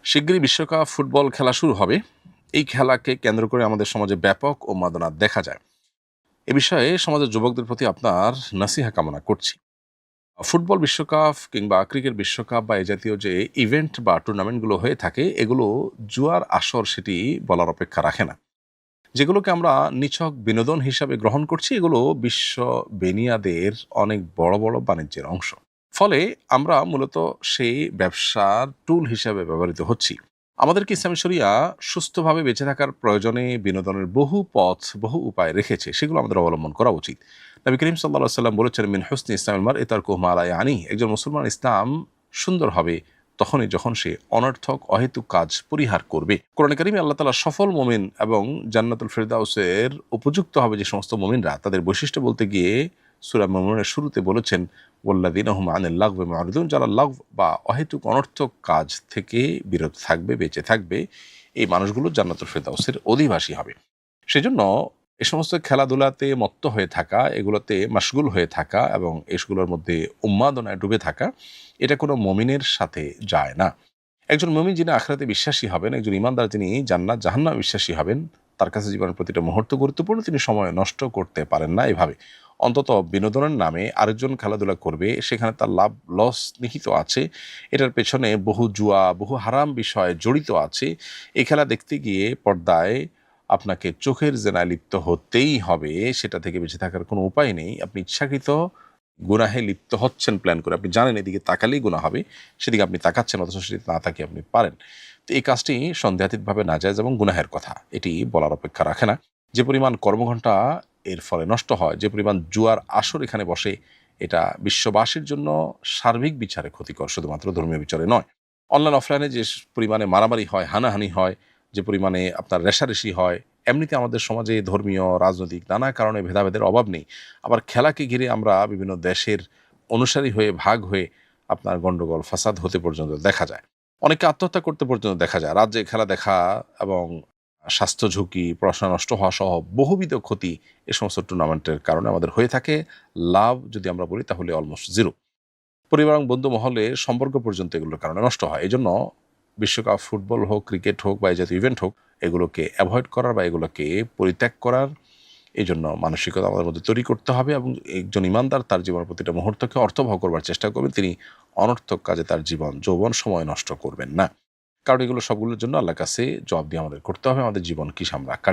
শিগগিরই বিশ্বকাপ ফুটবল খেলা শুরু হবে। এই খেলাকে কেন্দ্র করে আমাদের সমাজে ব্যাপক উন্মাদনা দেখা যায়। এ বিষয়ে সমাজের যুবকদের প্রতি আপনার নাসিহা কামনা করছি। ফুটবল বিশ্বকাপ কিংবা ক্রিকেট বিশ্বকাপ বা এই জাতীয় যে ইভেন্ট বা টুর্নামেন্টগুলো হয়ে থাকে, এগুলো জুয়ার আসর সেটি বলার অপেক্ষা রাখে না। যেগুলোকে আমরা নিছক বিনোদন হিসাবে গ্রহণ করছি, এগুলো বিশ্ব বেনিয়াদের অনেক বড় বড় বাণিজ্যের অংশ। ফলে আমরা মূলত সেই ব্যবসার টুল হিসাবে ব্যবহৃত হচ্ছি। আমাদেরকে ইসলামী শরিয়া সুস্থভাবে বেঁচে থাকার প্রয়োজনে বিনোদনের বহু পথ, বহু উপায় রেখেছে, সেগুলো আমাদের অবলম্বন করা উচিত। নবী করিম সাল্লাল্লাহু আলাইহি ওয়াসাল্লাম বলেছেন, মিন হুসনি ইসলামিল মারই তারকুহু মা লা ইয়ানি। একজন মুসলমান ইসলাম সুন্দর হবে তখনই যখন সে অনর্থক অহেতুক কাজ পরিহার করবে। কোরআনে কারিমে আল্লাহ তাআলা সফল মুমিন এবং জান্নাতুল ফিরদাউসের উপযুক্ত হবে যে সমস্ত মুমিনরা, তাদের বৈশিষ্ট্য বলতে গিয়ে সূরা মুমিনুনের শুরুতে বলেছেন, ওয়াল্লাযীনা হুম আনিল লাগবি মুরিদুন, যারা লাগব বা অহেতুক অনর্থক কাজ থেকে বিরত থাকবে, বেঁচে থাকবে, এই মানুষগুলো জান্নাতুল ফিরদাউসের অধিবাসী হবে। সেজন্য এ সমস্ত খেলাধুলাতে মত্ত হয়ে থাকা, এগুলোতে মাশগুল হয়ে থাকা এবং এগুলোর মধ্যে উন্মাদনায় ডুবে থাকা, এটা কোনো মুমিনের সাথে যায় না। একজন মুমিন যিনি আখিরাতে বিশ্বাসী হবেন, একজন ঈমানদার যিনি জান্নাত জাহান্নামে বিশ্বাসী হবেন, তার কাছে জীবনের প্রতিটা মুহূর্ত গুরুত্বপূর্ণ। তিনি সময় নষ্ট করতে পারেন না এভাবে। অন্তত বিনোদনের নামে আরেকজন খেলাধুলা করবে, সেখানে তার লাভ লস নিহিত আছে। এটার পেছনে বহু জুয়া, বহু হারাম বিষয় জড়িত আছে। এই খেলা দেখতে গিয়ে পর্দায় আপনাকে চোখের জেনায় লিপ্ত হতেই হবে, সেটা থেকে বেঁচে থাকার কোনো উপায় নেই। আপনি ইচ্ছাকৃত গুনাহে লিপ্ত হচ্ছেন প্ল্যান করে। আপনি জানেন এদিকে তাকালেই গুনাহ হবে, সেদিকে আপনি তাকাচ্ছেন, অথচ সেদিকে না তাকিয়ে আপনি পারেন। তো এই কাজটি সন্দেহাতীতভাবে নাজায়েজ এবং গুনাহের কথা, এটি বলার অপেক্ষা রাখে না। যে পরিমাণ কর্মঘণ্টা এর ফলে নষ্ট হয়, যে পরিমাণ জুয়ার আসর এখানে বসে, এটা বিশ্ববাসীর জন্য সার্বিক বিচারে ক্ষতিকর, শুধুমাত্র ধর্মীয় বিচারে নয়। অনলাইন অফলাইনে যে পরিমাণে মারামারি হয়, হানাহানি হয়, যে পরিমাণে আপনার রেষারেষি হয়, এমনিতে আমাদের সমাজে ধর্মীয়, রাজনৈতিক নানা কারণে ভেদাভেদের অভাব নেই। আবার খেলাকে ঘিরে আমরা বিভিন্ন দেশের অনুসারী হয়ে, ভাগ হয়ে আপনার গন্ডগোল ফাসাদ হতে পর্যন্ত দেখা যায়। অনেকে আত্মহত্যা করতে পর্যন্ত দেখা যায়। রাজ্যে খেলা দেখা এবং স্বাস্থ্য ঝুঁকি, পড়াশোনা নষ্ট হওয়া সহ বহুবিধ ক্ষতি এ সমস্ত টুর্নামেন্টের কারণে আমাদের হয়ে থাকে। লাভ যদি আমরা বলি তাহলে অলমোস্ট জিরো। পরিবার এবং বন্ধু মহলে সম্পর্ক পর্যন্ত এগুলোর কারণে নষ্ট হয়। এজন্য বিশ্বকাপ ফুটবল হোক, ক্রিকেট হোক বা এই জাতীয় ইভেন্ট হোক, এগুলোকে এভয়েড করার বা এগুলোকে পরিত্যাগ করার এজন্য মানসিকতা আমাদের মধ্যে তৈরি করতে হবে। এবং একজন ঈমানদার তার জীবনের প্রতিটা মুহূর্তকে অর্থবহ করবার চেষ্টা করবেন। তিনি অনর্থক কাজে তার জীবন, যৌবন, সময় নষ্ট করবেন না। কারণ এগুলো সবগুলোর জন্য আল্লাহর কাছে জবাবদিহি আমাদের করতে হবে। আমাদের জীবন কি আমরা কাটিয়ে